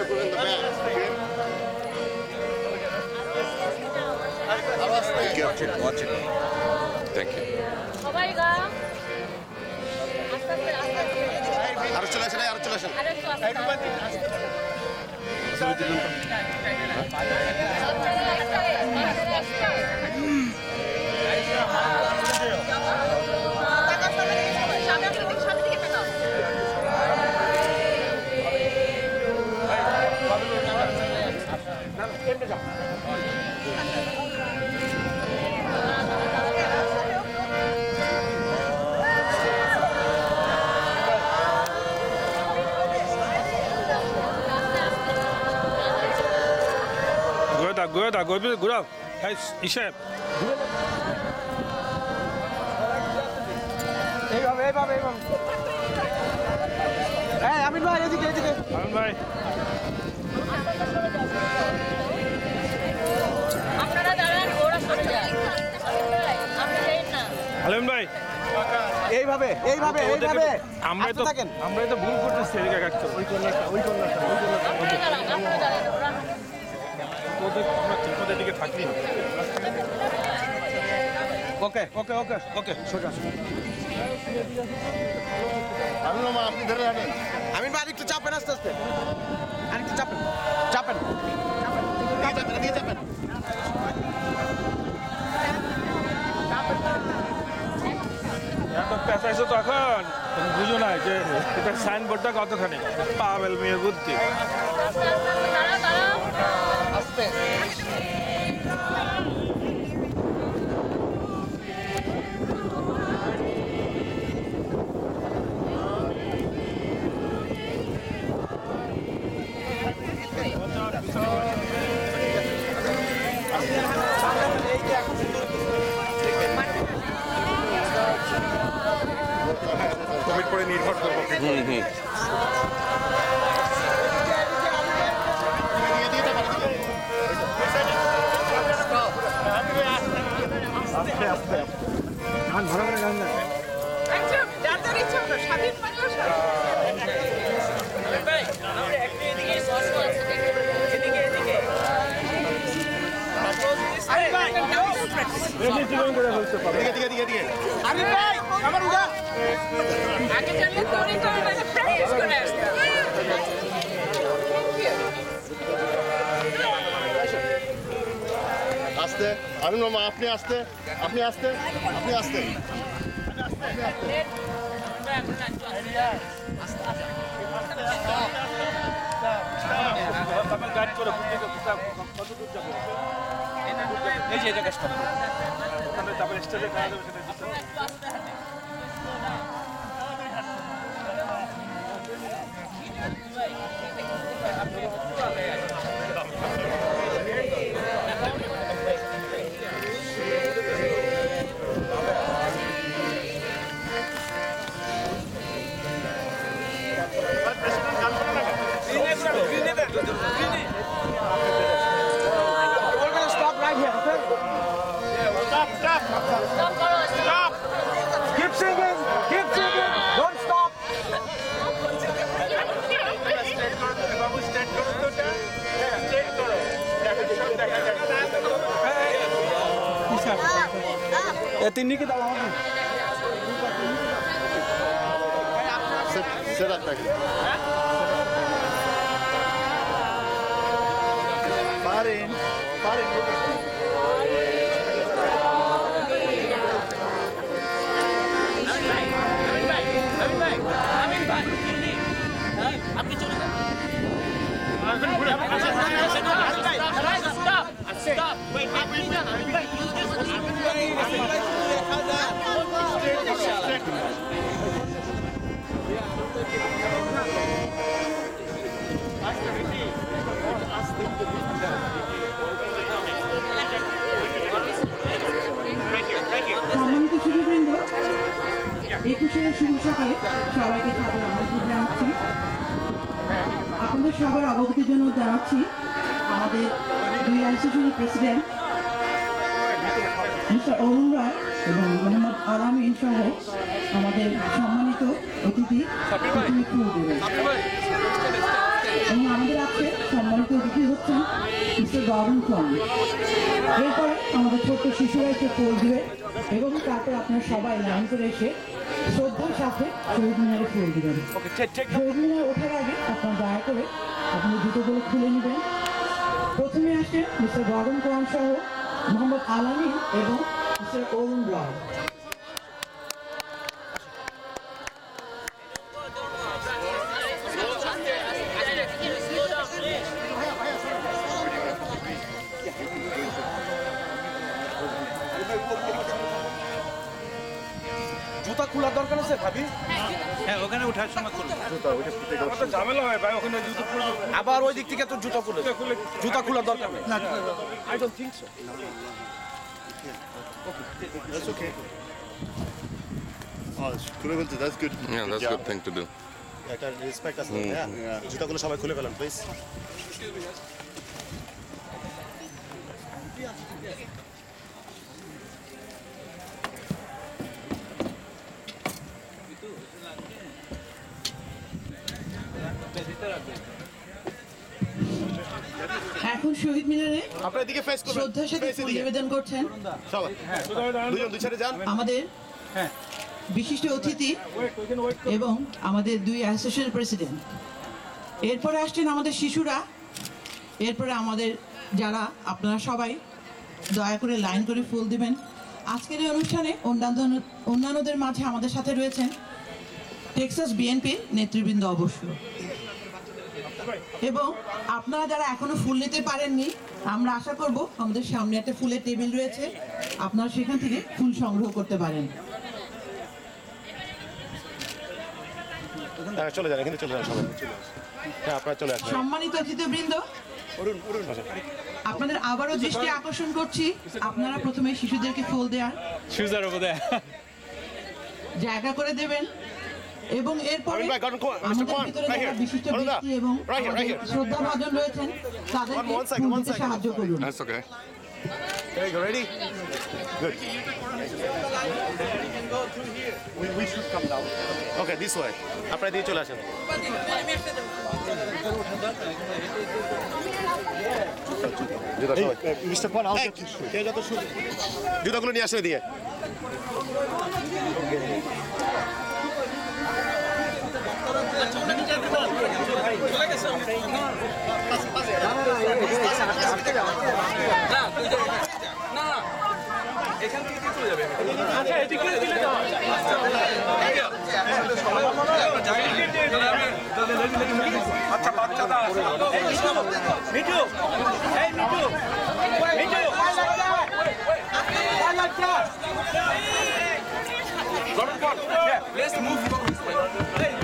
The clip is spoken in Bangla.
careful in the back. Okay? Watch it, watch it. Thank you. সবাইগা আস্তে আস্তে আস্তে আস্তে আরো চলে আসেন, আরো চলে আসেন। আরেকটু Good, good. Hey, Ishep. এইভাবে এই আমিন ভাই এদিকে Aman bhai. আপনারা দাঁড়ান ওরা সরে যায় আপনি যাইন না Alim bhai. এইভাবে আমরাই তো ভুল করতেছি এদিকে কাটছো ওই কর্নারটা আপনারা দাঁড়ান ওরা ওদের দিকে থাকলি ওকে সোজা আপনি ধরে রাখেন। আমিন ভাই একটু চাপেন আস্তে আরেকটু চাপেন নিয়ে যাবেন। এত পেঁচাইছো তখন তুমি বুঝো না যে এটা সাইনবোর্ডটা কতখানি পাবেল মেয়ের বুদ্ধি দাঁড়াও আস্তে। কোভিড পরে নির্ভর করবো। গান ভালো করে গান না দিকে। আমিন ভাই আমার উড়া আগে জানলে তোরে প্র্যাকটিস করে আসতে আস্তে। আমিন মামা আপনি আস্তে। গাইড করে কত দূর যাবে এই যে এটা কাজটা ওখানে তারপরে স্টেজে খাওয়া যাবে সেটা We're gonna stop right here, okay? Stop! Keep singing! Don't stop! Tinni কি দাও আমাকে সেটা থাকে। পারেন আপনি চলে যান সম্মানিত সুধীবৃন্দ, 21শে শুভ সকালে সবাইকে সাদর আমন্ত্রণ জানাচ্ছি। আপনাদের সবার অবগতির জন্য জানাচ্ছি আমাদের দুই অ্যাসোসিয়েশনের প্রেসিডেন্ট মিস্টার অরুণ রায় এবং মোহাম্মদ আলামিন সহ আমাদের সম্মানিত অতিথি দেবেন। এবং আমাদের আছে সম্মানিত অতিথি হচ্ছেন মিস্টার গভর্ন ফ্রম। এরপরে আমাদের ছোট্ট শিশুরা এসে ফুল দিবে এবং তারপর আপনারা সবাই লাইন করে এসে শ্রদ্ধার সাথে শহীদ মিনারে ফুল দিবেন। শহীদ মিনার ওঠার আগে আপনারা দয়া করে আপনার জুতোগুলো খুলে নেবেন। প্রথমে আসেন মিস্টার গভর্ন ফ্রম সহ মোহাম্মদ আলামিন এবং মিস্টার অরুণ রায়। জুতা খোলার দরকার আছে ভাবি? হ্যাঁ ওখানে উঠার সময় করুন আমার তো ঝামেলা হয় ভাই ওখানে জুতো খুলে আবার ওই দিক থেকে তো জুতা খুলে জুতা খোলার দরকার নেই। I don't think so That's okay. Oh, খুলে ফেলতে, that's good. Yeah, that's a job. good thing to do. একটা রেসপেক্ট আছে হ্যাঁ জুতাগুলো সবাই খুলে ফেলেন প্লিজ এখন শহীদ মিনারে আপনার দিকে ফেস করবেন। শ্রদ্ধার সাথে Face এ ফুল দিকে। নিবেদন করছেন সবাই। দুজন দুই সাইডে যান। আমাদের বিশিষ্ট অতিথি এবং আমাদের দুই অ্যাসোসিয়েশন প্রেসিডেন্ট। এরপরে আসছেন আমাদের শিশুরা, এরপরে আমাদের যারা আপনারা সবাই দয়া করে লাইন করে ফুল দিবেন। আজকের এই অনুষ্ঠানে অন্যান্যদের মাঝে আমাদের সাথে রয়েছেন টেক্সাস বিএনপির নেতৃবৃন্দ অবশ্য। এবং আপনারা যারা এখনো ফুল নিতে পারেননি, আমরা আশা করব আমাদের সামনে একটা ফুলের টেবিল রয়েছে, আপনারা সেখান থেকে ফুল সংগ্রহ করতে পারেন। হ্যাঁ চলে যান এখানে চলে যান সবাই হ্যাঁ আপনারা চলে আসবেন সম্মানিত অতিথিবৃন্দ, আপনাদের আবারও দৃষ্টি আকর্ষণ করছি, আপনারা প্রথমে শিশুদেরকে ফুল দেওয়ার জায়গা করে দেবেন এবং এরপরে Arun bhai, Mr. আমাদের Kwan, ভিতরে right যারা here. বিশিষ্ট Arun da, ব্যক্তি এবং right here, right here. শ্রদ্ধাভাজন রয়েছেন তাদেরকে One second, ফুল one দিতে second. সাহায্য করুন। That's okay. There you go, ready? Good. We should come down. Okay this way আপনারা দিয়ে চলে আসেন জুতা সবাই Mr. Kwan, I'll get you. কে যত জুতাগুলো নিয়ে আসলে দিয়ে আচ্ছা এদিকে দিলে দাও আচ্ছা বাচ্চাটা মিঠু এই মিঠু মিঠু Let's move.